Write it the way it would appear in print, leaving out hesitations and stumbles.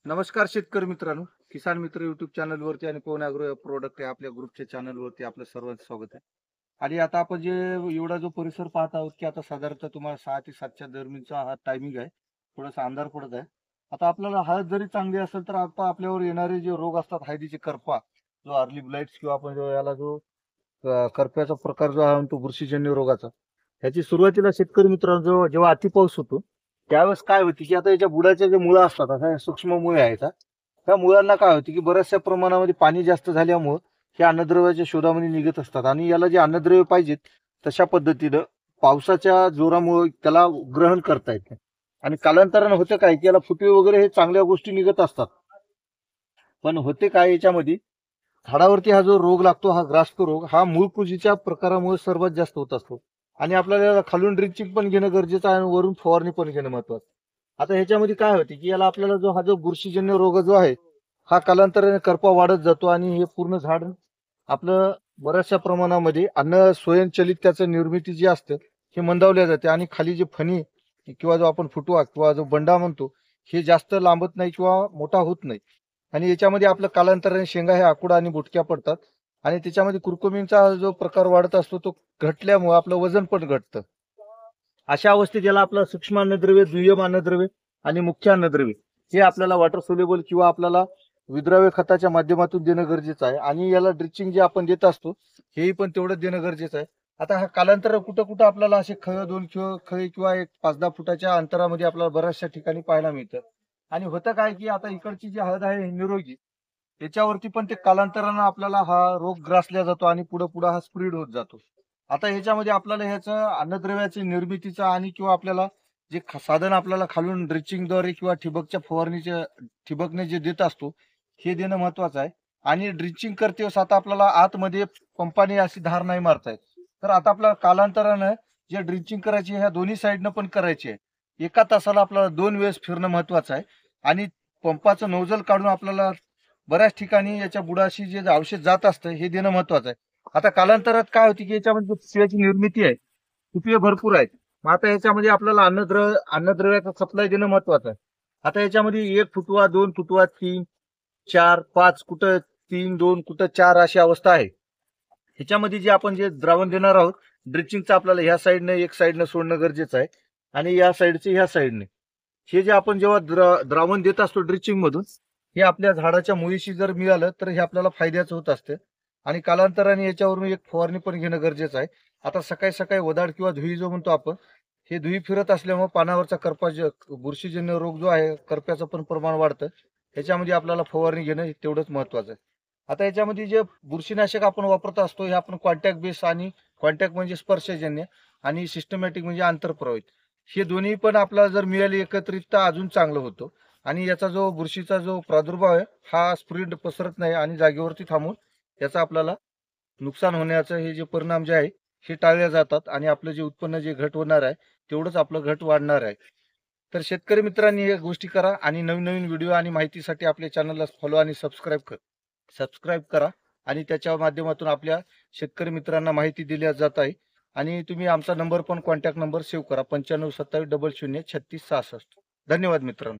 नमस्कार शेतकरी मित्रांनो, किसान मित्र युट्यूब चॅनलवरती आणि पवन ॲग्रो या प्रोडक्ट आहे आपल्या ग्रुपच्या चॅनलवरती आपलं सर्वांचं स्वागत आहे. आणि आता आपण जे एवढा जो परिसर पाहत आहोत, की आता साधारणतः तुम्हाला 6 ते 7च्या दरम्यानचा हा टायमिंग आहे. थोडासा अंधार पडत आहे. आता आपल्याला हळद जरी चांगली असेल, तर आता आपल्यावर येणारे जे रोग असतात, हळदीचे करपा, जो अर्ली ब्लाइट्स किंवा आपण जो याला जो करप्याचा प्रकार जो आहे तो बुरशीजन्य रोगाचा, ह्याची सुरुवातीला शेतकरी मित्रांनो जेव्हा अति पाऊस होतो, त्यावेळेस काय होते, की आता याच्या बुडाच्या जे मुळं असतात, आता हे सूक्ष्म मुळे आहेत. त्या मुळांना काय होते, की बऱ्याचशा प्रमाणामध्ये पाणी जास्त झाल्यामुळं हे अन्नद्रव्याच्या शोधामध्ये निघत असतात आणि याला जे अन्नद्रव्य पाहिजेत तशा पद्धतीनं पावसाच्या जोरामुळे त्याला ग्रहण करता येत नाही. आणि कालांतरानं होतं काय, की याला फुटवे वगैरे हे चांगल्या गोष्टी निघत असतात. पण होते काय याच्यामध्ये, झाडावरती हा जो रोग लागतो, हा ग्रास्प रोग, हा मूळ कुजीच्या प्रकारामुळे सर्वात जास्त होत असतो. आणि आपल्याला याला खालून ड्रिंचिंग पण घेणं गरजेचं आहे आणि वरून फवारणी पण घेणं महत्वाचं. आता ह्याच्यामध्ये काय होते, की याला आपल्याला हा जो बुरशीजन्य रोग जो आहे, हा कालांतराने करपा वाढत जातो आणि हे पूर्ण झाड आपलं बऱ्याचशा प्रमाणामध्ये अन्न स्वयंचलित त्याचं निर्मिती जी असते हे मंदावल्या जाते आणि खाली जे फणी किंवा जो आपण फुटवा किंवा जो बंडा म्हणतो, हे जास्त लांबत नाही किंवा मोठा होत नाही. आणि याच्यामध्ये आपलं कालांतराने शेंगा हे आकुडा आणि बुटक्या पडतात आणि त्याच्यामध्ये कुरकुमींचा जो प्रकार वाढत असतो तो घटल्यामुळे आपलं वजन पण घटतं. अशा अवस्थेत याला आपलं सूक्ष्म अन्नद्रव्य, दुय्यम अन्नद्रव्य आणि मुख्य अन्नद्रव्य हे आपल्याला वॉटर सोल्युबल किंवा आपल्याला विद्राव्य खताच्या माध्यमातून देणं गरजेचं आहे. आणि याला ड्रिचिंग जे आपण देत असतो हेही पण तेवढं देणं गरजेचं आहे. आता हा कालांतर कुठं कुठं आपल्याला असे खळ 2 खळी किंवा एक 5-10 फुटाच्या अंतरामध्ये आपल्याला बऱ्याचशा ठिकाणी पाहायला मिळतं. आणि होतं काय, की आता इकडची जी हळद आहे निरोगी, त्याच्यावरती पण ते कालांतरानं आपल्याला हा रोग ग्रासला जातो आणि पुढे पुढे हा स्प्रेड होत जातो. आता ह्याच्यामध्ये आपल्याला ह्याचं अन्नद्रव्याची निर्मितीचा आणि किंवा आपल्याला जे साधन आपल्याला खालून ड्रिचिंगद्वारे किंवा ठिबकच्या फवारणीच्या ठिबकने जे देत असतो, हे देणं महत्वाचं आहे. आणि ड्रिचिंग करते वेळेस आता आपल्याला आतमध्ये पंपाने अशी धार नाही मारता येत. तर आता आपल्याला कालांतरानं जे ड्रिचिंग करायची ह्या दोन्ही साईडनं पण करायची आहे. एका तासाला आपल्याला 2 वेळेस फिरणं महत्वाचं आहे. आणि पंपाचं नोझल काढून आपल्याला बऱ्याच ठिकाणी याच्या बुडाशी जे औषध जात असतं हे देणं महत्वाचं आहे. आता कालांतरात काय होते, की याच्यामध्ये पिशव्याची निर्मिती आहे, पिशवे भरपूर आहेत. मग आता याच्यामध्ये आपल्याला अन्नद्रव्याचा सप्लाय देणं महत्वाचं आहे. आता याच्यामध्ये 1 फुटवा, 2 फुटवा, 3, 4, 5, कुठं 3, 2, कुठं 4 अशी अवस्था आहे. ह्याच्यामध्ये जे आपण जे द्रावण देणार आहोत, ड्रिचिंगचं आपल्याला ह्या साईडनं एक साईडनं सोडणं गरजेचं आहे आणि या साईडचे ह्या साईडने. हे जे आपण जेव्हा द्रावण देत असतो ड्रिचिंग मधून, हे आपल्या झाडाच्या मुळीशी जर मिळालं तर हे आपल्याला फायद्याचं होत असतं. आणि कालांतराने याच्यावरून एक फवारणी पण घेणं गरजेचं आहे. आता सकाळी सकाळी वदाड किंवा धुई जो म्हणतो आपण, हे धुई फिरत असल्यामुळे पानावरचा करपा बुरशीजन्य रोग जो आहे, करप्याचं पण प्रमाण वाढतं. ह्याच्यामध्ये आपल्याला फवारणी घेणं हे तेवढंच महत्वाचं आहे. आता याच्यामध्ये जे बुरशीनाशक आपण वापरत असतो, हे आपण कॉन्टॅक्ट बेस आणि कॉन्टॅक्ट म्हणजे स्पर्शजन्य आणि सिस्टमॅटिक म्हणजे आंतरप्रवाहित, हे दोन्ही पण आपल्याला जर मिळाले एकत्रित तर अजून चांगलं होतं. आणि याचा जो बुरशीचा जो प्रादुर्भाव आहे हा स्प्रेड पसरत नाही आणि जागेवरती थांबून याचा आपल्याला नुकसान होण्याचं हे जे परिणाम जे आहे हे टाळले जातात आणि आपलं जे उत्पन्न जे घट होणार आहे तेवढंच आपलं घट वाढणार आहे. तर शेतकरी मित्रांनी या गोष्टी करा आणि नवीन नवीन व्हिडिओ आणि माहितीसाठी आपल्या चॅनलला फॉलो आणि सबस्क्राईब करा. आणि त्याच्या माध्यमातून आपल्या शेतकरी मित्रांना माहिती दिली जात आहे. आणि तुम्ही आमचा नंबर पण कॉन्टॅक्ट नंबर सेव्ह करा, 95 27 00 36 66. धन्यवाद मित्रांनो.